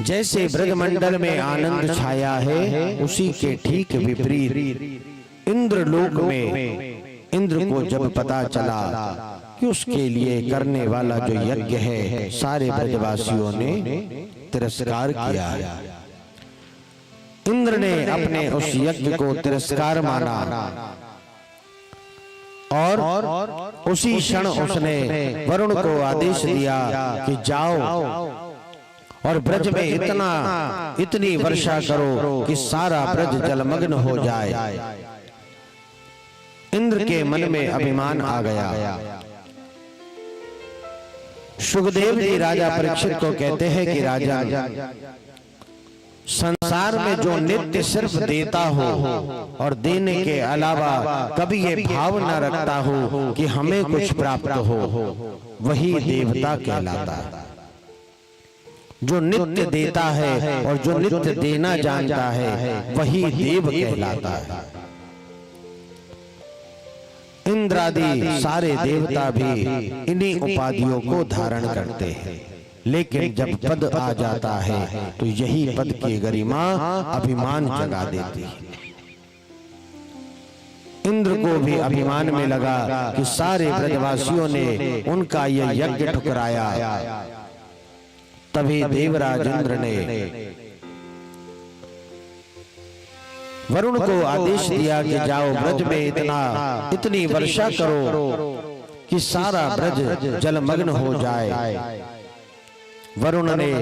जैसे ब्रजमंडल में आनंद छाया है, उसी के ठीक विपरीत इंद्रलोक में इंद्र को जब पता चला कि उसके लिए करने वाला जो यज्ञ है सारे ब्रजवासियों ने तिरस्कार किया है। इंद्र ने अपने उस यज्ञ को तिरस्कार माना और उसी क्षण उसने वरुण को आदेश दिया कि जाओ और ब्रज में इतनी वर्षा करो कि सारा ब्रज जलमग्न हो जाए। इंद्र के मन में अभिमान आ गया। सुखदेव जी राजा परीक्षित को कहते हैं कि राजा, संसार में जो नित्य सिर्फ देता हो और देने के अलावा कभी ये भाव न रखता हो कि हमें कुछ प्राप्त हो, वही देवता कहलाता है। जो नित्य देता है और जो नित्य देना जानता है, वही देव कहलाता है। इंद्रादि सारे देवता भी इन्हीं उपाधियों को धारण करते हैं, लेकिन जब पद आ जाता है तो यही पद की गरिमा अभिमान जगा देती है। इंद्र को भी अभिमान में लगा कि सारे ब्रजवासियों ने उनका यह यज्ञ ठुकराया। तभी देवराज इंद्र ने वरुण को आदेश दिया कि जाओ ब्रज में इतनी वर्षा करो कि सारा ब्रज जलमग्न हो जाए। वरुण ने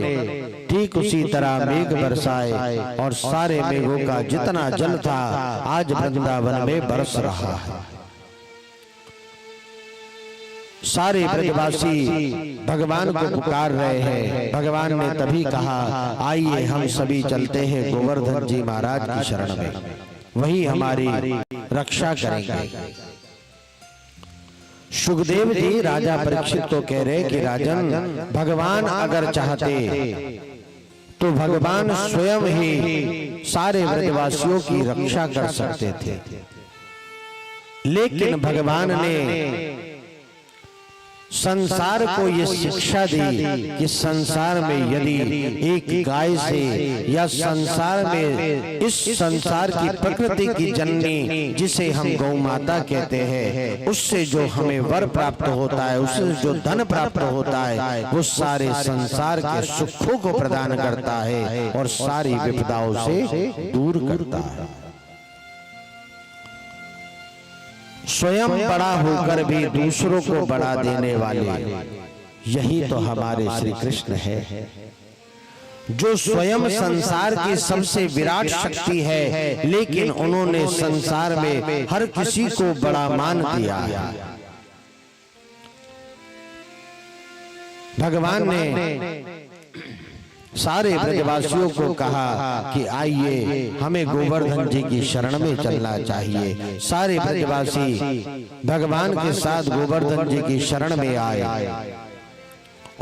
ठीक उसी तरह मेघ बरसाए और सारे मेघों का जितना जल था आज वृंदावन में बरस रहा है। सारे ब्रजवासी भगवान को पुकार रहे हैं। भगवान ने तभी कहा, आइए हम सभी चलते हैं गोवर्धन जी महाराज की शरण में, वही हमारी रक्षा करेंगे। सुखदेव जी राजा परीक्षित को कह रहे कि राजन, भगवान अगर चाहते तो भगवान स्वयं ही सारे ब्रजवासियों की रक्षा कर सकते थे, लेकिन भगवान ने संसार को ये शिक्षा दी कि संसार में यदि एक गाय से या संसार में इस संसार की प्रकृति की जननी जिसे हम गौ माता कहते हैं, उससे जो हमें वर प्राप्त होता है, उससे जो धन प्राप्त होता है, वो सारे संसार के सुखों को प्रदान करता है और सारी विपदाओं से दूर करता है। स्वयं बड़ा होकर भी दूसरों को बड़ा देने वाले, यही तो हमारे श्री कृष्ण है, जो स्वयं संसार की सबसे विराट शक्ति है, लेकिन उन्होंने संसार में हर किसी को बड़ा मान दिया है। भगवान ने सारे ब्रजवासियों को कहा कि आइए हमें गोवर्धन जी की शरण में चलना चाहिए। सारे ब्रजवासी भगवान के साथ गोवर्धन जी की शरण में आए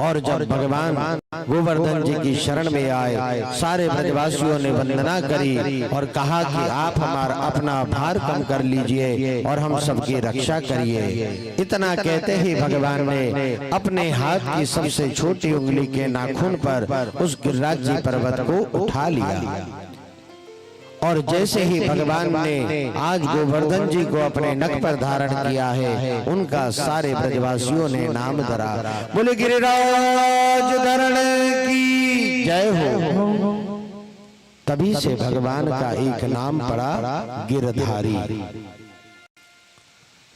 और जब भगवान गोवर्धन जी की शरण में आए, सारे ब्रजवासियों ने वंदना करी और कहा कि आप हमारा अपना भार कम कर लीजिए और हम सबकी रक्षा करिए। इतना कहते ही भगवान ने अपने हाथ की सबसे छोटी उंगली के नाखून पर उस गिरिराज जी पर्वत को उठा लिया और जैसे ही भगवान ने आज गोवर्धन जी को अपने नख पर धारण किया है, उनका सारे ब्रजवासियों ने नाम धरा। बोले गिरिराज धरण की जय हो। तभी से भगवान का एक नाम पड़ा गिरधारी।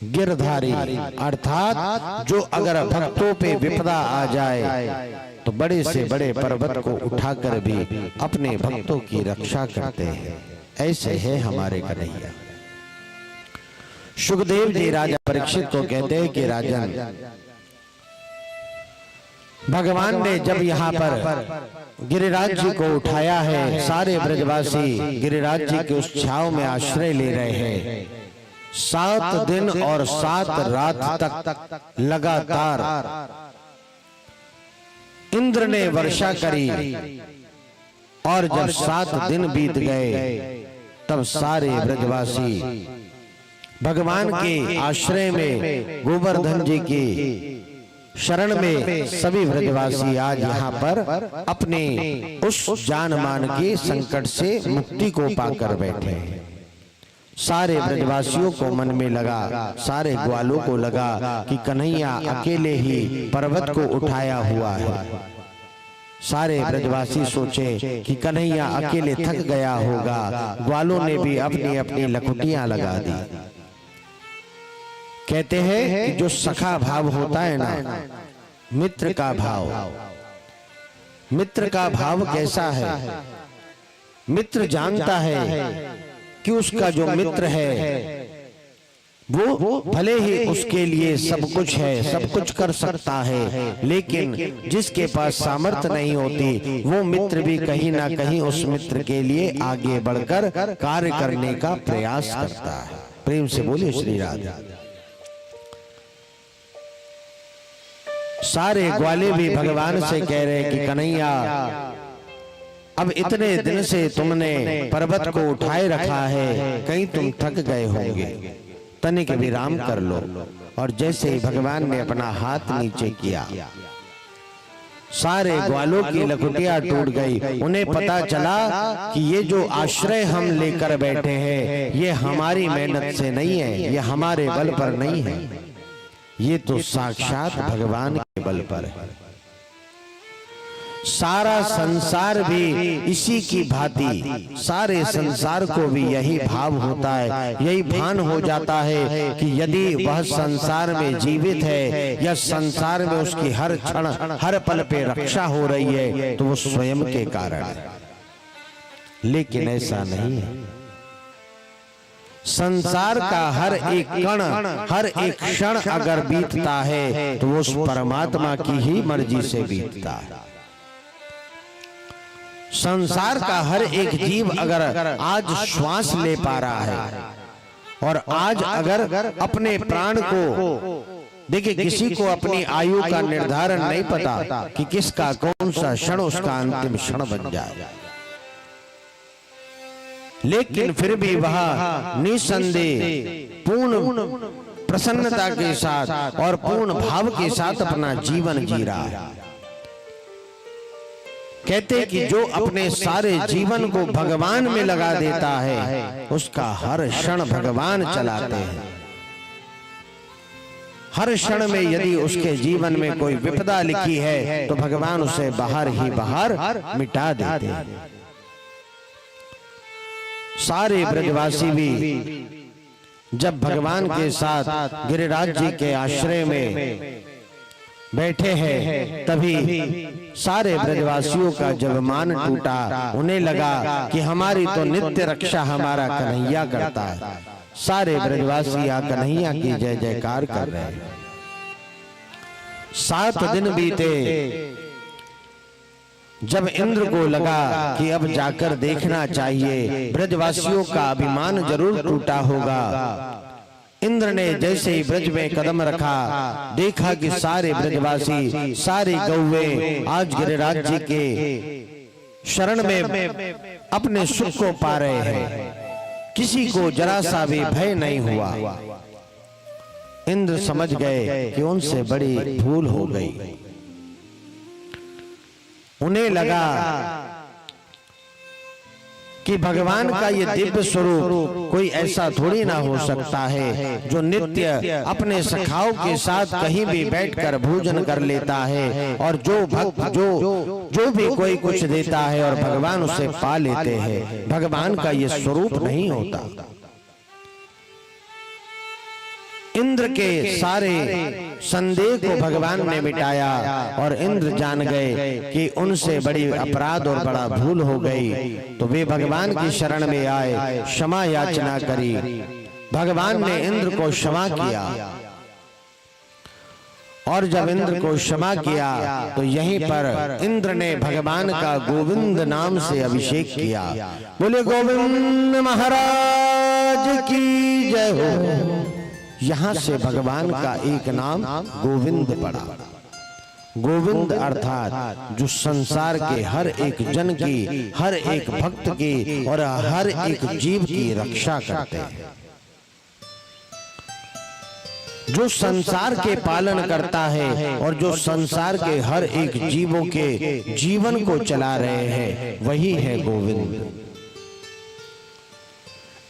गिरधारी अर्थात जो अगर भक्तों पे विपदा आ जाए तो बड़े से बड़े पर्वत को उठाकर भी अपने भक्तों की रक्षा करते हैं। ऐसे है हमारे कन्हैया। सुखदेव जी राजा परीक्षित को कहते हैं कि राजन, भगवान ने जब यहाँ पर गिरिराज जी को उठाया है, सारे ब्रजवासी गिरिराज जी के उस छाव में आश्रय ले रहे हैं। 7 दिन और 7 रात तक लगातार इंद्र ने वर्षा करी और जब 7 दिन बीत गए तब सारे ब्रजवासी भगवान के आश्रय में गोवर्धन जी की शरण में सभी ब्रजवासी आज यहाँ पर अपने उस जान मान के संकट से मुक्ति को पाकर बैठे हैं। सारे ब्रजवासियों को मन में लगा, सारे ग्वालों को लगा कि कन्हैया अकेले ही पर्वत को उठाया हुआ है। सारे ब्रजवासी सोचे कि कन्हैया अकेले थक गया होगा। ग्वालों ने भी अपनी अपनी लखुटियां लगा दी। कहते हैं कि जो सखा भाव होता है ना, मित्र का भाव, मित्र का भाव कैसा है? मित्र जानता है कि उसका जो मित्र है वो भले ही उसके लिए सब कुछ है, सब कुछ कर सकता है, लेकिन जिसके पास सामर्थ्य नहीं होती वो मित्र भी कहीं ना कहीं उस मित्र के लिए आगे बढ़कर कार्य करने का प्रयास करता है। प्रेम से बोलिए श्री राधे। सारे ग्वाले भी भगवान से कह रहे कि कन्हैया, अब इतने दिन से तुमने पर्वत को उठाए रखा है, कहीं तुम थक गए होंगे, तनिक विराम कर लो। और जैसे ही भगवान ने अपना हाथ नीचे किया, सारे ग्वालों की लकुटियां टूट गई। उन्हें पता चला कि ये जो आश्रय हम लेकर बैठे हैं ये हमारी मेहनत से नहीं है, ये हमारे बल पर नहीं है, ये तो साक्षात भगवान के बल पर है। सारा संसार भी इसी की भांति, सारे संसार को भी यही भाव होता है, यही भान हो जाता है कि यदि वह संसार में जीवित है या संसार में उसकी हर क्षण हर पल पे रक्षा हो रही है तो वो स्वयं के कारण है। लेकिन ऐसा नहीं है। संसार का हर एक कण, हर एक क्षण अगर बीतता है तो वो उस परमात्मा की ही मर्जी से बीतता है। संसार का हर एक जीव अगर आज श्वास ले पा रहा है और आज अगर अपने प्राण को, देखिए किसी को अपनी आयु का निर्धारण नहीं पता कि किसका कौन सा क्षण उसका अंतिम क्षण बन जाए, लेकिन फिर भी वह निसंदेह पूर्ण प्रसन्नता के साथ और पूर्ण भाव के साथ अपना जीवन जी रहा है। कहते कि जो अपने सारे जीवन को भगवान में लगा देता है उसका हर क्षण भगवान चलाते हैं। हर क्षण में यदि उसके जीवन में कोई विपदा लिखी है तो भगवान उसे बाहर ही बाहर मिटा देते हैं। सारे ब्रजवासी भी जब भगवान के साथ गिरिराज जी के आश्रय में बैठे हैं तभी सारे ब्रजवासियों का जब मान टूटा, उन्हें लगा कि हमारी तो नित्य रक्षा हमारा कन्हैया करता है। सारे ब्रजवासी आ कन्हैया की जय जयकार कर रहे हैं। 7 दिन बीते, जब इंद्र को लगा कि अब जाकर देखना चाहिए, ब्रजवासियों का अभिमान जरूर टूटा होगा, इंद्र ने जैसे ही ब्रज में कदम रखा देखा कि सारे ब्रजवासी, सारी गौवें आज गिरिराज जी के शरण में अपने सुख को पा रहे हैं। किसी को जरा सा भी भय नहीं हुआ। इंद्र समझ गए कि उनसे बड़ी भूल हो गई। उन्हें लगा कि भगवान का ये दिव्य स्वरूप कोई ऐसा थोड़ी ना हो सकता है जो नित्य अपने सखाओं के साथ कहीं भी बैठकर भोजन कर लेता है और जो भक्त जो भी कोई कुछ देता है और भगवान उसे पा लेते हैं। भगवान का ये स्वरूप नहीं होता। इंद्र के सारे संदेह को भगवान ने मिटाया और इंद्र जान गए कि उनसे बड़ी अपराध और बड़ा भूल हो गई, तो वे भगवान की शरण में आए, क्षमा याचना करी। भगवान ने इंद्र को क्षमा किया और जब इंद्र को क्षमा किया तो यहीं पर इंद्र ने भगवान का गोविंद नाम से अभिषेक किया। बोले गोविंद महाराज की जय हो। यहां से भगवान का एक नाम गोविंद पड़ा। गोविंद अर्थात जो संसार के हर एक जन की, हर एक भक्त की और हर एक जीव की रक्षा करते हैं। जो संसार के पालन करता है और जो संसार के हर एक जीवों के जीवन को चला रहे हैं, वही है गोविंद।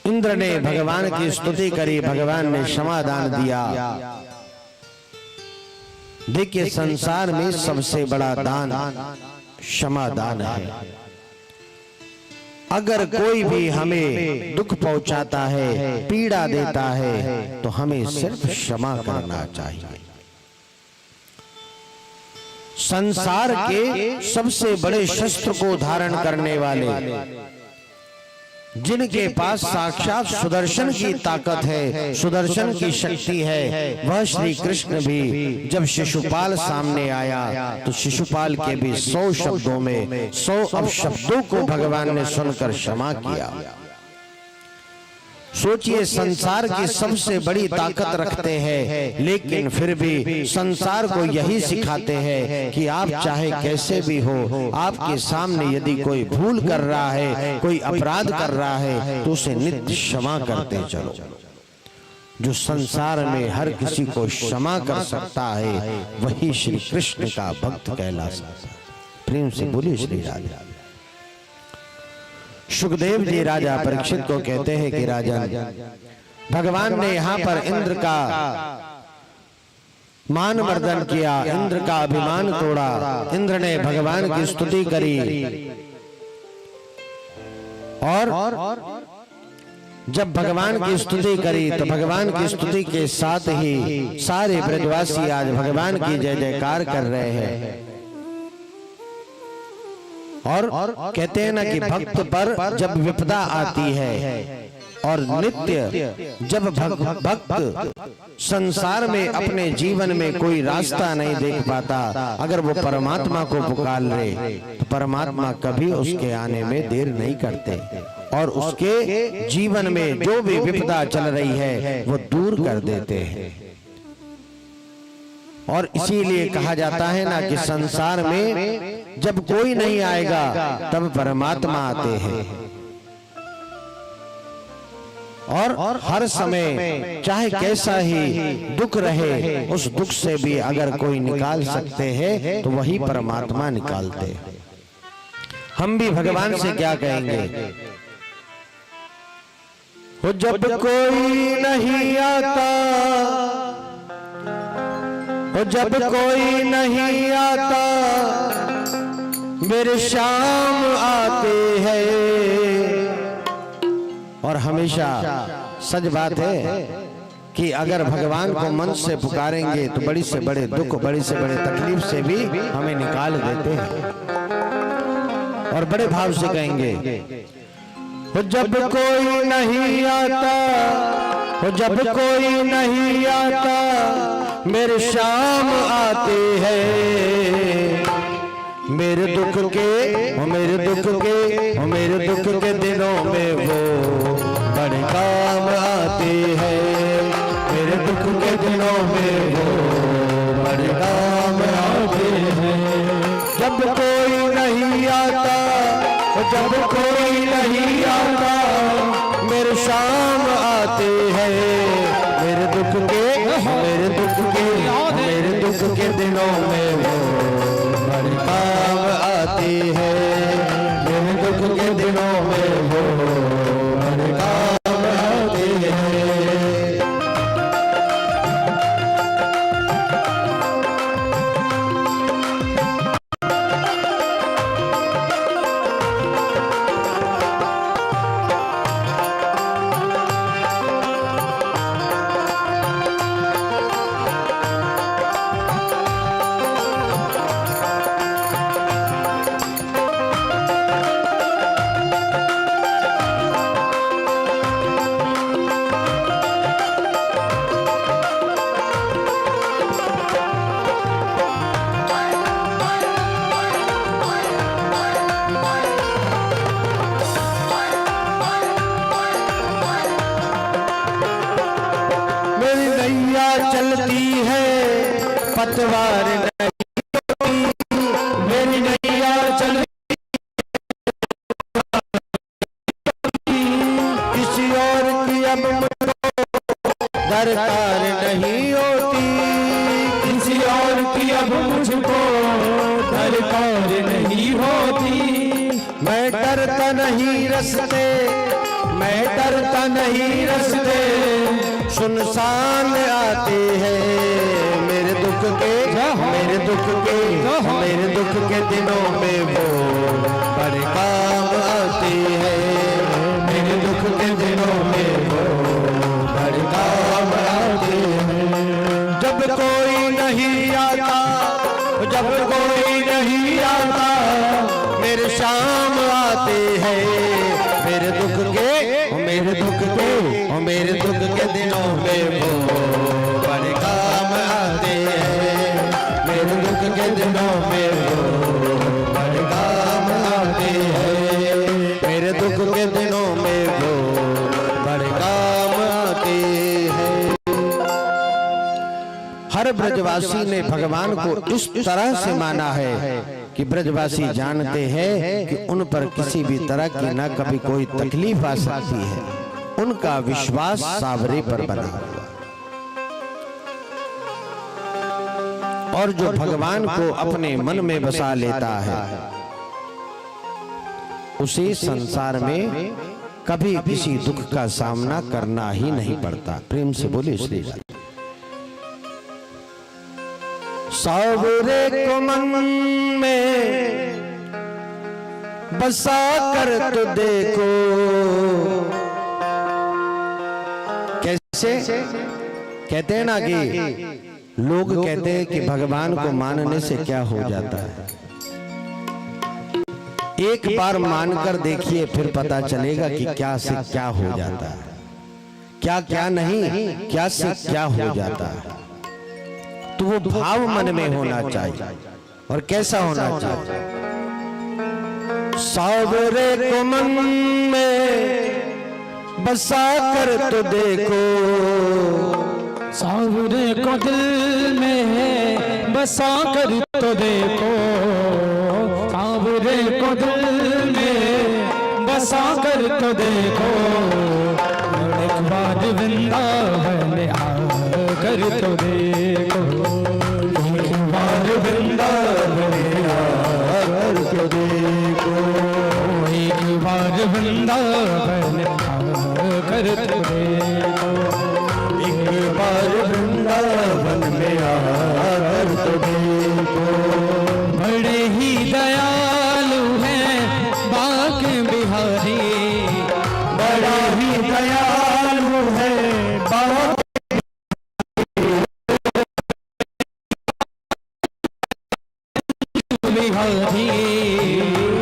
इंद्र ने भगवान की स्तुति करी, भगवान ने क्षमादान दिया। देखिए, संसार में सबसे बड़ा दान क्षमादान है। अगर कोई भी हमें दुख पहुंचाता है, पीड़ा देता है, तो हमें सिर्फ क्षमा करना चाहिए। संसार के सबसे बड़े शस्त्र को धारण करने वाले, जिनके पास साक्षात सुदर्शन की ताकत है, सुदर्शन की शक्ति है, वह श्री कृष्ण भी जब शिशुपाल सामने आया तो शिशुपाल के भी 100 शब्दों में 100 अपशब्दों को भगवान ने सुनकर क्षमा किया। सोचिए, संसार की सबसे बड़ी ताकत रखते हैं, लेकिन फिर भी संसार को यही सिखाते हैं कि आप चाहे कैसे भी हो, आपके सामने यदि कोई भूल कर रहा है, कोई अपराध कर रहा है, तो उसे नित्य क्षमा करते चलो। जो संसार में हर किसी को क्षमा कर सकता है, वही श्री कृष्ण का भक्त कहला सकता है। प्रेम से बोलिए श्री राधे। सुखदेव जी राजा परीक्षित को कहते हैं कि राजन, भगवान ने यहाँ पर इंद्र का मान मर्दन किया, इंद्र का अभिमान तोड़ा। इंद्र ने भगवान की स्तुति करी और जब भगवान की स्तुति करी तो भगवान की स्तुति के साथ ही सारे ब्रजवासी आज भगवान की जय जयकार कर रहे हैं। और कहते हैं ना कि भक्त पर जब विपदा आती है और नित्य जब भक्त संसार में अपने जीवन में कोई रास्ता नहीं देख पाता, अगर वो परमात्मा को पुकार ले तो परमात्मा कभी उसके आने में देर नहीं करते और उसके जीवन में जो भी विपदा चल रही है वो दूर कर देते हैं। और इसीलिए कहा जाता है ना कि संसार में जब कोई नहीं आएगा तब परमात्मा आते हैं। और हर समय चाहे कैसा ही दुख रहे, उस दुख से भी अगर कोई निकाल सकते हैं तो वही परमात्मा निकालते हैं। हम भी भगवान से क्या कहेंगे? हो जब कोई नहीं आता, हो जब कोई नहीं आता, मेरे श्याम आते हैं। और हमेशा सच बात है कि अगर भगवान को मन से पुकारेंगे तो बड़ी से बड़े दुख, बड़ी से बड़े तकलीफ से भी हमें निकाल देते हैं। और बड़े भाव से कहेंगे, हो जब कोई नहीं आता, हो जब कोई नहीं आता, मेरे श्याम आते हैं। मेरे दुख के, हो मेरे दुख के, हो मेरे दुख के दिनों में वो बड़े काम आते हैं। मेरे दुख के दिनों में वो बड़े काम आते हैं। जब कोई नहीं आता, जब कोई नहीं आता, मेरे श्याम आते हैं। मेरे दुख के, मेरे दुख के, मेरे दुख के दिनों में वो बड़े काम आते हैं। मेरे दुख के दिनों में वो बड़े काम आते हैं। चलती है पतवार नहीं, मेरी नैया चलती किसी और की अब मुझको दरकार नहीं हो। होती। मैं डरता नहीं रस्ते, मैं डरता नहीं रस्ते, सुनसान आते हैं मेरे दुख के, मेरे दुख के, मेरे दुख के दिनों में वो बड़े काम आते हैं, मेरे दुख के दिनों में वो बड़े काम आते हैं। जब कोई नहीं आता, जब कोई नहीं आता, मेरे शाम आते हैं मेरे दुख के, मेरे दुख के, मेरे दुख के दिनों में वो बड़े काम आते हैं, मेरे दुख के दिनों में वो बड़े काम आते हैं, मेरे दुख के दिनों में वो बड़े काम आते हैं। हर ब्रजवासी ने भगवान को इस तरह से माना है कि ब्रजवासी जानते हैं कि उन पर किसी भी तरह की न कभी कोई तकलीफ आ सकती है, उनका विश्वास सावरे पर बना हुआ। और जो भगवान को अपने मन में बसा लेता है उसे संसार में कभी किसी दुख का सामना करना ही नहीं पड़ता। प्रेम से बोले श्री राम। सावरे को मन में बसा कर तो देखो, कैसे कहते हैं ना कि लोग कहते हैं कि भगवान को मानने से क्या हो जाता है। एक बार मानकर देखिए फिर पता चलेगा कि क्या से क्या हो जाता है, क्या क्या नहीं, क्या से क्या हो जाता है। तो वो भाव मन में होना चाहिए। और कैसा होना चाहिए? सावरे को मन में बसा कर तो देखो, सावरे को दिल में बसा कर तो देखो, सावरे को दिल में बसा कर तो देखो, एक बार वृंदावन आकर तो देखो, एक बार वृंदावन आकर तो देखो, एक बार वृंदावन आकर तो देखो, एक बार वृंदावन में आकर तो देखो। बड़े ही दयालु हैं बांके बिहारी, बड़ा ही दयालु है बांके बिहारी,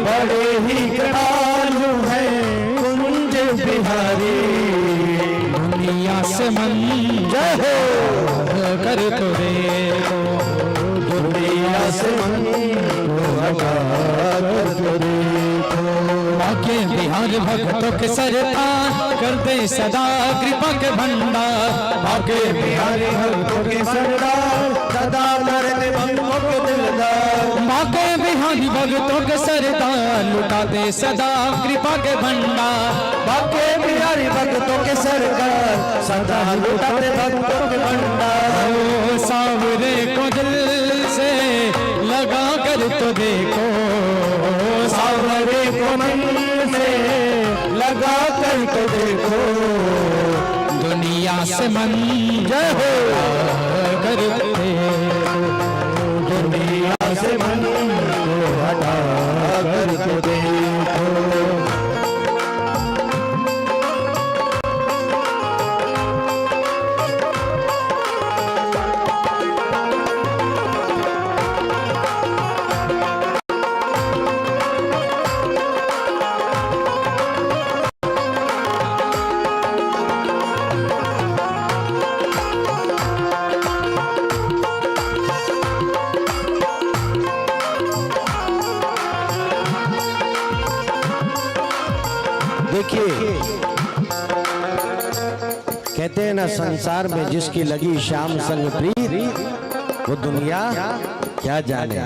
बड़े ही दयालु है कुंज बिहारी। दुनिया से मन जय हो कर तो देखो, दुनिया से मन को हटा कर तो देखो। बांके बिहारी भक्तों के सरताज कर दे सदा कृपा के भंडार, बांके बिहारी भक्तों के सरदार सदा करने भक्तों के दिलदार, बांके बिहारी भक्तों के सरदार लुटा दे सदा कृपा के भंडार, बांके बिहारी भक्तों के सरकार सदा लुटाते भक्तों के भंडार। ओ सावरे को दिल से लगा कर तो देखो, सावरे को मन में लगा कर तो देखो, दुनिया से मन जय हो कर देखो, दुनिया से मन को हटा कर तो देखो। देखिए कहते हैं ना संसार में जिसकी लगी श्याम संग प्रीत वो दुनिया क्या जाने।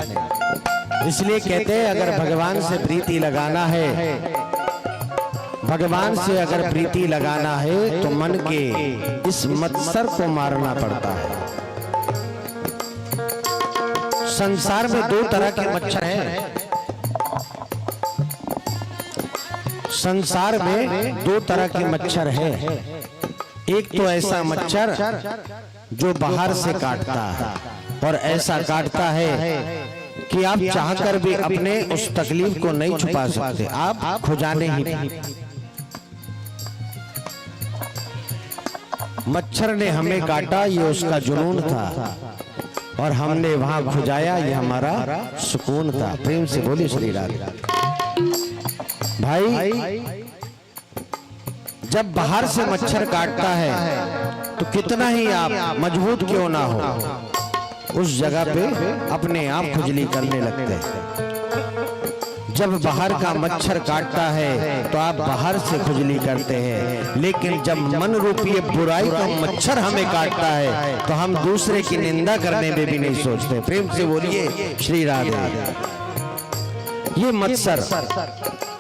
इसलिए कहते हैं अगर भगवान से प्रीति लगाना है, भगवान से अगर प्रीति लगाना है तो मन के इस मत्सर को मारना पड़ता है। संसार में दो तरह के मच्छर हैं, संसार में दो तरह के मच्छर है। एक तो ऐसा मच्छर जो बाहर से काटता है और ऐसा काटता है कि आप चाहकर भी अपने उस तकलीफ को नहीं छुपा सकते, आप खुजाने ही। मच्छर ने हमें काटा, ये उसका जुनून था और हमने वहां खुजाया, ये हमारा सुकून था। प्रेम से बोली श्री राधे। भाई जब बाहर से मच्छर काटता है तो कितना ही आप मजबूत क्यों ना हो, उस जगह पे अपने आप खुजली करने लगते हैं। जब बाहर का मच्छर काटता है तो आप बाहर से खुजली करते हैं, लेकिन जब मन रूपी बुराई का मच्छर हमें काटता है तो हम दूसरे की निंदा करने में भी नहीं सोचते। प्रेम से बोलिए श्री राधे। ये मत्सर,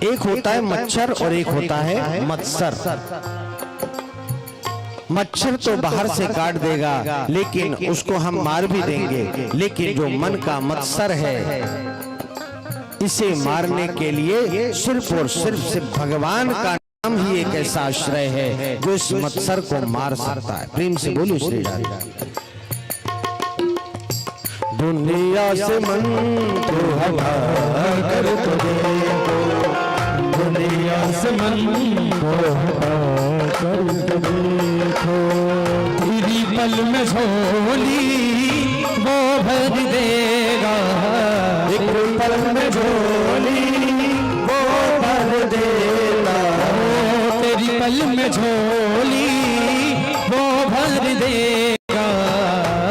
एक होता है मच्छर और एक होता है मत्सर। मच्छर तो बाहर से काट देगा लेकिन उसको हम मार भी देंगे, लेकिन जो मन का मत्सर है इसे मारने के लिए सिर्फ और सिर्फ भगवान का नाम ही एक ऐसा आश्रय है जो इस मत्सर को मार सकता है। प्रेम से बोलो श्री राधे। दुनिया से मन को हटा कर तो देखो, दुनिया से मन को हटा कर तो देखो, तेरी पल में झोली वो भर देगा, एक पल में झोली वो भर देगा, तेरी पल में झोली वो भर देगा,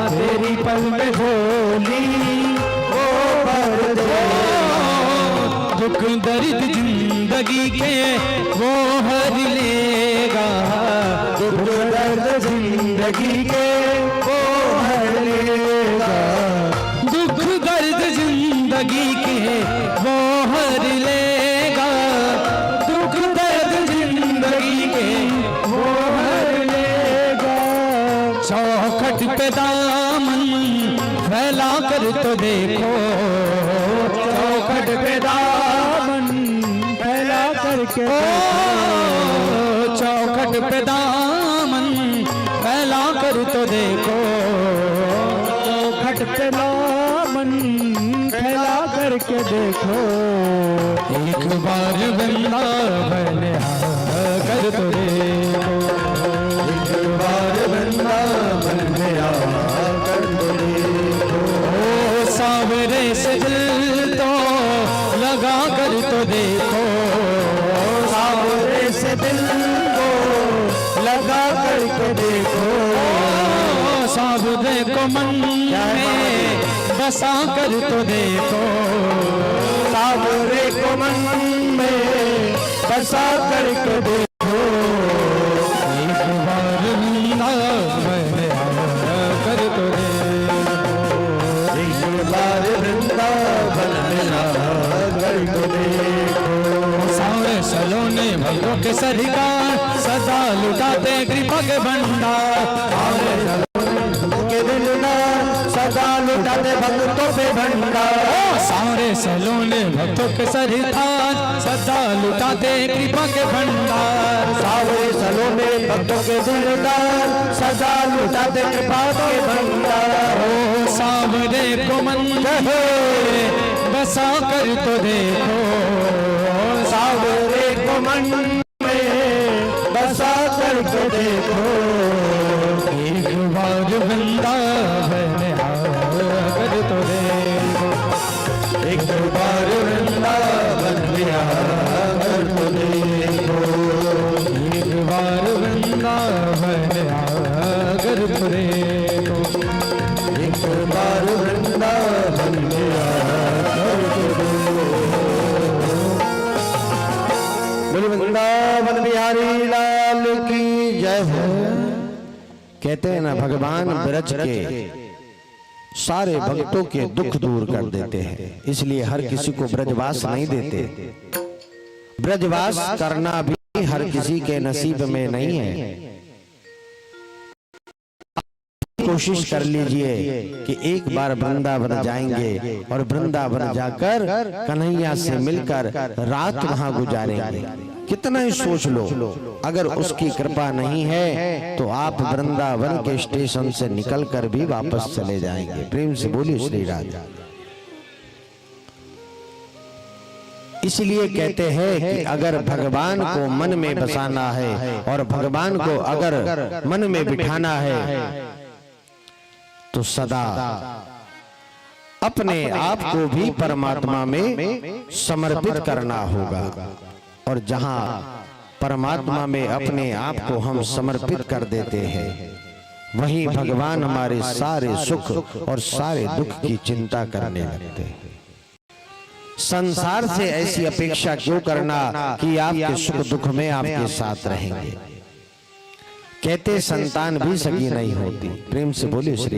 तेरी पल में झोली वो भर देगा, दुख दर्द जिंदगी के वो हर लेगा, दुख दर्द जिंदगी के वो हर लेगा, दुख दर्द जिंदगी के वो हर लेगा, दुख दर्द जिंदगी के वो हर लेगा। चौखट पे दामन फैला कर तो देखो, चौखट पे दामन फैला करके देखो, चौखट पे दामन फैला कर तो देखो, चौखट पे दामन फैला करके देखो, एक बार बंदा बने कर तो देखो, एक बार बंदा बने कर तो देखो, सावरे से दिल तो लगा कर तो देखो, सावरे से दिल को लगा करके देखो, सावरे को मन में बसा कर तो देखो, सावरे को मन में बसा करके देखो, एक बार मीना बने कर तो देखो, एक बार वृंदावन में कर तो देखो, सारे सलोने भक्तों के सरकार सदा लुटाते कृपा के भंडार, के दिलदार सदा लुटाते भक्तों पे भंडार, सारे सलोने भक्तों के सरकार सदा लुटाते कृपा के भंडार, सावरे सलोने भक्तों के दिलदार सदा लुटाते कृपा के भंडार, ओ सावरे को मन में बसा कर तो देखो, सावरे को मन में बसा करके देखो, एक बार वृंदावन आकर तो देखो, एक बार वृंदावन में आकर तो देखो, एक बार वृंदावन आकर तो देखो, एक बार वृंदावन में आकर तो देखो। बोलो वृंदावन बिहारी लाल की जय हो। कहते हैं ना भगवान ब्रज के सारे भक्तों के दुख दूर कर देते हैं, इसलिए हर किसी को ब्रजवास नहीं देते। ब्रजवास करना भी हर किसी के नसीब में नहीं है। को कोशिश कर लीजिए कि एक बार वृंदावन जाएंगे और वृंदावन जाकर कन्हैया से मिलकर रात वहां गुजारेंगे। कितना ही सोच लो, अगर उसकी कृपा नहीं है तो आप वृंदावन के स्टेशन से निकलकर भी वापस चले जाएंगे। प्रेम से बोलिए श्री राधे। इसलिए कहते हैं कि अगर भगवान को मन में बसाना है और भगवान को अगर मन में बिठाना है तो सदा अपने आप को भी परमात्मा में समर्पित करना होगा। और जहां परमात्मा में अपने आप को हम समर्पित कर देते हैं, वहीं भगवान हमारे सारे सुख और सारे दुख की चिंता करने लगते हैं। संसार से ऐसी अपेक्षा क्यों करना कि आपके सुख दुख में आपके साथ रहेंगे। कहते संतान भी सगी नहीं होती। प्रेम से बोलिए श्री